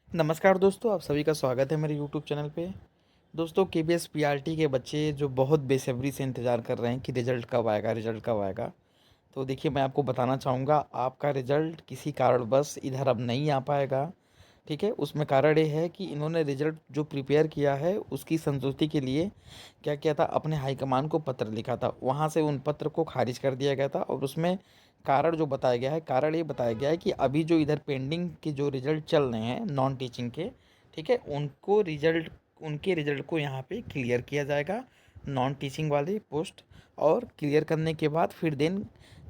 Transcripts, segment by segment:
नमस्कार दोस्तों, आप सभी का स्वागत है मेरे यूट्यूब चैनल पे। दोस्तों, केबीएस पीआरटी के बच्चे जो बहुत बेसब्री से इंतज़ार कर रहे हैं कि रिज़ल्ट कब आएगा, रिज़ल्ट कब आएगा। तो देखिए, मैं आपको बताना चाहूँगा, आपका रिज़ल्ट किसी कारणवश इधर अब नहीं आ पाएगा। ठीक है? उसमें कारण ये है कि इन्होंने रिज़ल्ट जो प्रिपेयर किया है उसकी संतुष्टि के लिए क्या किया था, अपने हाईकमान को पत्र लिखा था। वहाँ से उन पत्र को खारिज कर दिया गया था और उसमें कारण जो बताया गया है, कारण ये बताया गया है कि अभी जो इधर पेंडिंग के जो रिज़ल्ट चल रहे हैं नॉन टीचिंग के, ठीक है? उनके रिज़ल्ट को यहाँ पे क्लियर किया जाएगा, नॉन टीचिंग वाले पोस्ट। और क्लियर करने के बाद फिर देन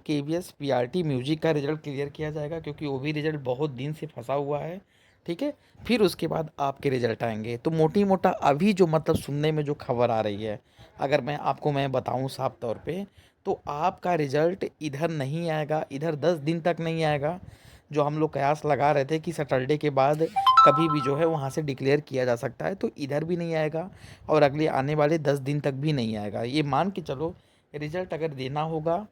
केवीएस पीआरटी म्यूजिक का रिज़ल्ट क्लियर किया जाएगा, क्योंकि वो भी रिज़ल्ट बहुत दिन से फंसा हुआ है। ठीक है? फिर उसके बाद आपके रिज़ल्ट आएँगे। तो मोटी मोटा अभी जो मतलब सुनने में जो खबर आ रही है, अगर मैं बताऊँ साफ तौर पे, तो आपका रिज़ल्ट इधर नहीं आएगा, इधर 10 दिन तक नहीं आएगा। जो हम लोग कयास लगा रहे थे कि सैटरडे के बाद कभी भी जो है वहाँ से डिक्लेयर किया जा सकता है, तो इधर भी नहीं आएगा और अगले आने वाले 10 दिन तक भी नहीं आएगा। ये मान के चलो, रिज़ल्ट अगर देना होगा,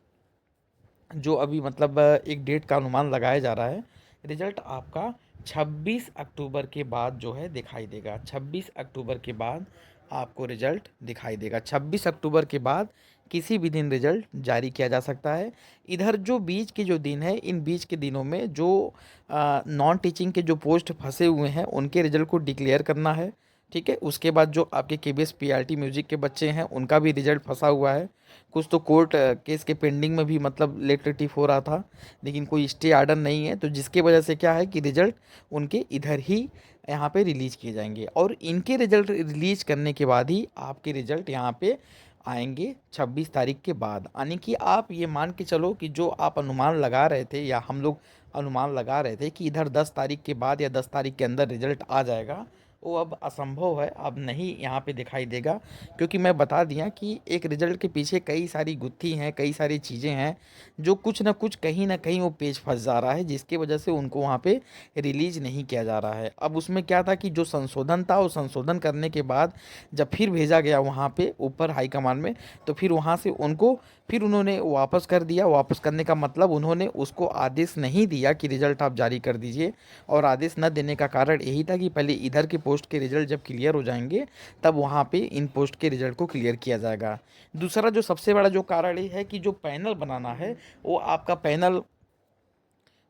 जो अभी मतलब एक डेट का अनुमान लगाया जा रहा है, रिजल्ट आपका 26 अक्टूबर के बाद जो है दिखाई देगा। 26 अक्टूबर के बाद आपको रिजल्ट दिखाई देगा। 26 अक्टूबर के बाद किसी भी दिन रिजल्ट जारी किया जा सकता है। इधर जो बीच के जो दिन है, इन बीच के दिनों में जो नॉन टीचिंग के जो पोस्ट फंसे हुए हैं उनके रिजल्ट को डिक्लेयर करना है। ठीक है? उसके बाद जो आपके केबीएस पीआरटी म्यूजिक के बच्चे हैं उनका भी रिजल्ट फंसा हुआ है। कुछ तो कोर्ट केस के पेंडिंग में भी मतलब लेटलिटिव हो रहा था, लेकिन कोई स्टे आर्डर नहीं है, तो जिसकी वजह से क्या है कि रिजल्ट उनके इधर ही यहाँ पे रिलीज़ किए जाएंगे और इनके रिजल्ट रिलीज़ करने के बाद ही आपके रिजल्ट यहाँ पे आएंगे 26 तारीख के बाद। यानी कि आप ये मान के चलो कि जो आप अनुमान लगा रहे थे या हम लोग अनुमान लगा रहे थे कि इधर 10 तारीख के बाद या 10 तारीख के अंदर रिजल्ट आ जाएगा, वो अब असंभव है, अब नहीं यहाँ पे दिखाई देगा। क्योंकि मैं बता दिया कि एक रिजल्ट के पीछे कई सारी गुत्थी हैं, कई सारी चीज़ें हैं, जो कुछ ना कुछ कहीं ना कहीं वो पेच फंस जा रहा है, जिसकी वजह से उनको वहाँ पे रिलीज नहीं किया जा रहा है। अब उसमें क्या था कि जो संशोधन था, वो संशोधन करने के बाद जब फिर भेजा गया वहाँ पे ऊपर हाईकमान में, तो फिर वहाँ से उनको फिर उन्होंने वापस कर दिया। वापस करने का मतलब उन्होंने उसको आदेश नहीं दिया कि रिजल्ट आप जारी कर दीजिए, और आदेश न देने का कारण यही था कि पहले इधर के पोस्ट के रिजल्ट जब क्लियर हो जाएंगे, तब वहाँ पे इन पोस्ट के रिजल्ट को क्लियर किया जाएगा। दूसरा जो सबसे बड़ा जो कारण ये है कि जो पैनल बनाना है, वो आपका पैनल,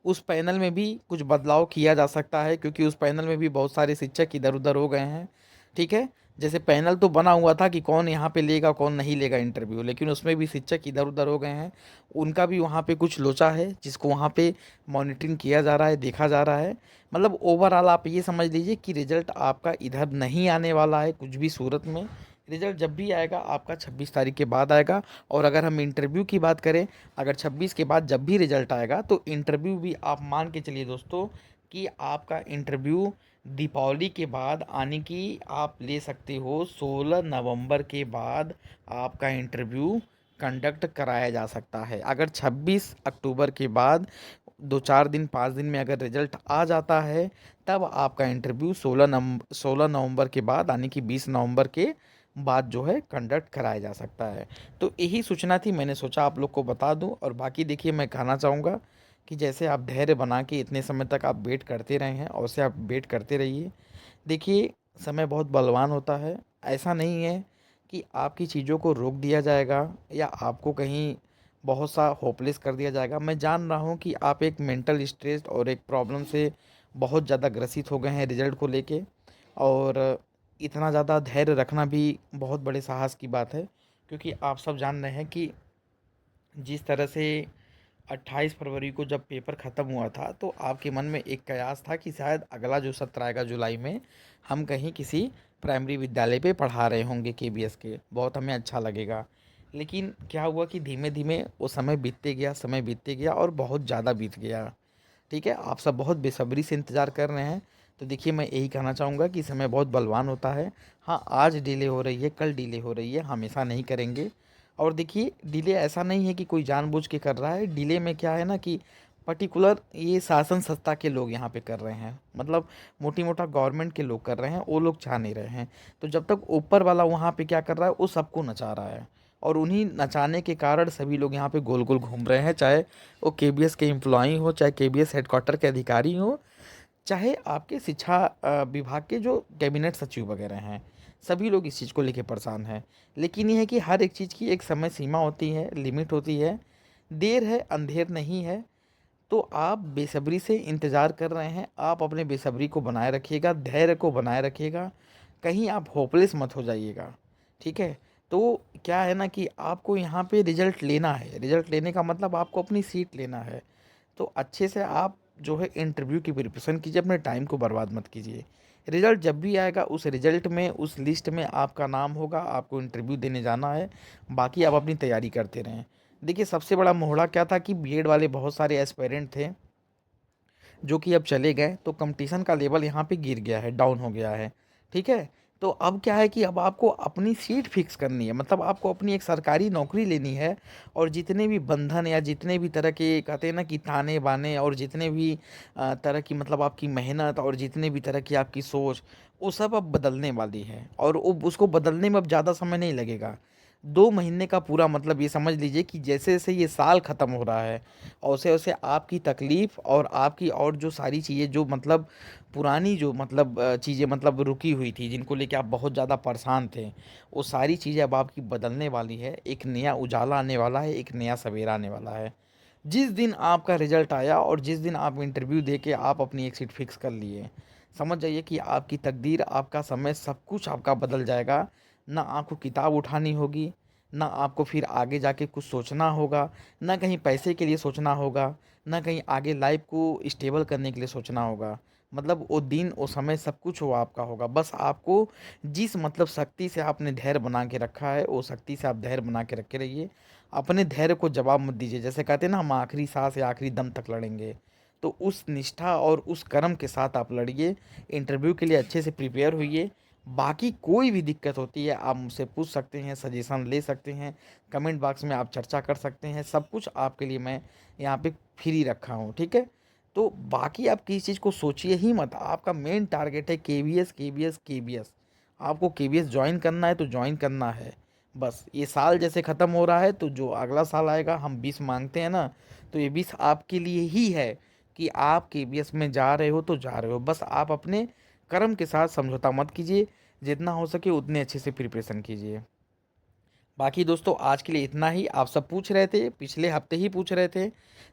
उस पैनल में भी कुछ बदलाव किया जा सकता है, क्योंकि उस पैनल में भी बहुत सारे शिक्षक इधर-उधर हो गए हैं। ठीक है? जैसे पैनल तो बना हुआ था कि कौन यहाँ पे लेगा, कौन नहीं लेगा इंटरव्यू, लेकिन उसमें भी शिक्षक इधर-उधर हो गए हैं। उनका भी वहाँ पे कुछ लोचा है, जिसको वहाँ पे मॉनिटरिंग किया जा रहा है, देखा जा रहा है। मतलब ओवरऑल आप ये समझ लीजिए कि रिज़ल्ट आपका इधर नहीं आने वाला है कुछ भी सूरत में। रिज़ल्ट जब भी आएगा आपका 26 तारीख के बाद आएगा। और अगर हम इंटरव्यू की बात करें, अगर 26 के बाद जब भी रिजल्ट आएगा, तो इंटरव्यू भी आप मान के चलिए दोस्तों कि आपका इंटरव्यू दीपावली के बाद आने की आप ले सकते हो। 16 नवंबर के बाद आपका इंटरव्यू कंडक्ट कराया जा सकता है। अगर 26 अक्टूबर के बाद 2-4 दिन 5 दिन में अगर रिजल्ट आ जाता है, तब आपका इंटरव्यू 16 नवंबर के बाद यानी कि 20 नवंबर के बाद जो है कंडक्ट कराया जा सकता है। तो यही सूचना थी, मैंने सोचा आप लोग को बता दूं। और बाकी देखिए, मैं कहना चाहूँगा कि जैसे आप धैर्य बना के इतने समय तक आप वेट करते रहे हैं, और वैसे आप वेट करते रहिए। देखिए, समय बहुत बलवान होता है। ऐसा नहीं है कि आपकी चीज़ों को रोक दिया जाएगा या आपको कहीं बहुत सा होपलेस कर दिया जाएगा। मैं जान रहा हूँ कि आप एक मेंटल स्ट्रेस और एक प्रॉब्लम से बहुत ज़्यादा ग्रसित हो गए हैं रिजल्ट को लेके, और इतना ज़्यादा धैर्य रखना भी बहुत बड़े साहस की बात है। क्योंकि आप सब जान रहे हैं कि जिस तरह से 28 फरवरी को जब पेपर ख़त्म हुआ था, तो आपके मन में एक कयास था कि शायद अगला जो सत्र आएगा जुलाई में, हम कहीं किसी प्राइमरी विद्यालय पे पढ़ा रहे होंगे केबीएस के, बहुत हमें अच्छा लगेगा। लेकिन क्या हुआ कि धीमे धीमे वो समय बीतते गया, समय बीतते गया और बहुत ज़्यादा बीत गया। ठीक है? आप सब बहुत बेसब्री से इंतज़ार कर रहे हैं। तो देखिए, मैं यही कहना चाहूँगा कि समय बहुत बलवान होता है। हाँ, आज डिले हो रही है, कल डिले हो रही है, हमेशा नहीं करेंगे। और देखिए, डिले ऐसा नहीं है कि कोई जानबूझ के कर रहा है। डिले में क्या है ना कि पर्टिकुलर ये शासन सत्ता के लोग यहाँ पे कर रहे हैं। मतलब मोटी मोटा गवर्नमेंट के लोग कर रहे हैं, वो लोग चाह नहीं रहे हैं। तो जब तक ऊपर वाला वहाँ पे क्या कर रहा है, वो सबको नचा रहा है। और उन्हीं नचाने के कारण सभी लोग यहाँ पे गोल गोल घूम रहे हैं, चाहे वो केबीएस के एम्प्लॉई हो, चाहे केबीएस हेडक्वार्टर के अधिकारी हो, चाहे आपके शिक्षा विभाग के जो कैबिनेट सचिव वगैरह हैं, सभी लोग इस चीज़ को लेके परेशान हैं। लेकिन ये है कि हर एक चीज़ की एक समय सीमा होती है, लिमिट होती है। देर है, अंधेर नहीं है। तो आप बेसब्री से इंतज़ार कर रहे हैं, आप अपने बेसब्री को बनाए रखिएगा, धैर्य को बनाए रखिएगा, कहीं आप होपलेस मत हो जाइएगा, ठीक है? तो क्या है ना कि आपको यहाँ पे रिज़ल्ट लेना है, रिज़ल्ट लेने का मतलब आपको अपनी सीट लेना है। तो अच्छे से आप जो है इंटरव्यू की प्रिपरेशन कीजिए, अपने टाइम को बर्बाद मत कीजिए। रिज़ल्ट जब भी आएगा उस रिज़ल्ट में, उस लिस्ट में आपका नाम होगा, आपको इंटरव्यू देने जाना है, बाकी आप अपनी तैयारी करते रहें। देखिए सबसे बड़ा मोहड़ा क्या था कि बीएड वाले बहुत सारे एस्पायरेंट थे, जो कि अब चले गए, तो कंपटीशन का लेवल यहाँ पे गिर गया है, डाउन हो गया है, ठीक है? तो अब क्या है कि अब आपको अपनी सीट फिक्स करनी है, मतलब आपको अपनी एक सरकारी नौकरी लेनी है। और जितने भी बंधन या जितने भी तरह के कहते हैं ना कि ताने-बाने और जितने भी तरह की मतलब आपकी मेहनत और जितने भी तरह की आपकी सोच, वो सब अब बदलने वाली है और वो उसको बदलने में अब ज़्यादा समय नहीं लगेगा। 2 महीने का पूरा मतलब ये समझ लीजिए कि जैसे-जैसे ये साल ख़त्म हो रहा है, वैसे-वैसे आपकी तकलीफ़ और आपकी और जो सारी चीज़ें जो मतलब पुरानी जो मतलब चीज़ें मतलब रुकी हुई थी, जिनको लेके आप बहुत ज़्यादा परेशान थे, वो सारी चीज़ें अब आपकी बदलने वाली है। एक नया उजाला आने वाला है, एक नया सवेरा आने वाला है। जिस दिन आपका रिज़ल्ट आया और जिस दिन आप इंटरव्यू दे के आप अपनी एक सीट फिक्स कर लिए, समझ जाइए कि आपकी तकदीर, आपका समय, सब कुछ आपका बदल जाएगा। ना आपको किताब उठानी होगी, ना आपको फिर आगे जाके कुछ सोचना होगा, ना कहीं पैसे के लिए सोचना होगा, ना कहीं आगे लाइफ़ को स्टेबल करने के लिए सोचना होगा। मतलब वो दिन, वो समय सब कुछ वो आपका होगा। बस आपको जिस मतलब शक्ति से आपने धैर्य बना के रखा है, वो शक्ति से आप धैर्य बना के रखे रहिए। अपने धैर्य को जवाब मत दीजिए। जैसे कहते हैं ना, हम आखिरी साँस या आखिरी दम तक लड़ेंगे। तो उस निष्ठा और उस कर्म के साथ आप लड़िए। इंटरव्यू के लिए अच्छे से प्रिपेयर होइए। बाकी कोई भी दिक्कत होती है आप मुझसे पूछ सकते हैं, सजेशन ले सकते हैं, कमेंट बॉक्स में आप चर्चा कर सकते हैं। सब कुछ आपके लिए मैं यहाँ पे फ्री रखा हूँ, ठीक है? तो बाकी आप किसी चीज़ को सोचिए ही मत। आपका मेन टारगेट है केवीएस, केवीएस, केवीएस। आपको केवीएस जॉइन करना है तो जॉइन करना है। बस ये साल जैसे ख़त्म हो रहा है तो जो अगला साल आएगा, हम 20 माँगते हैं ना, तो ये 20 आपके लिए ही है कि आप केवीएस में जा रहे हो तो जा रहे हो। बस आप अपने कर्म के साथ समझौता मत कीजिए, जितना हो सके उतने अच्छे से प्रिपरेशन कीजिए। बाकी दोस्तों आज के लिए इतना ही। आप सब पूछ रहे थे, पिछले हफ्ते ही पूछ रहे थे।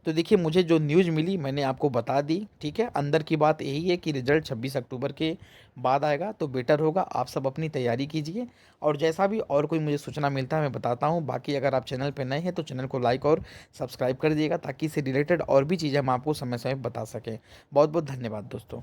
तो देखिए मुझे जो न्यूज़ मिली मैंने आपको बता दी, ठीक है? अंदर की बात यही है कि रिज़ल्ट 26 अक्टूबर के बाद आएगा तो बेटर होगा। आप सब अपनी तैयारी कीजिए और जैसा भी और कोई मुझे सूचना मिलता है मैं बताता हूँ। बाकी अगर आप चैनल पे नए हैं तो चैनल को लाइक और सब्सक्राइब कर दिएगा, ताकि इससे रिलेटेड और भी चीज़ें हम आपको समय-समय पे बता सकें। बहुत-बहुत धन्यवाद दोस्तों।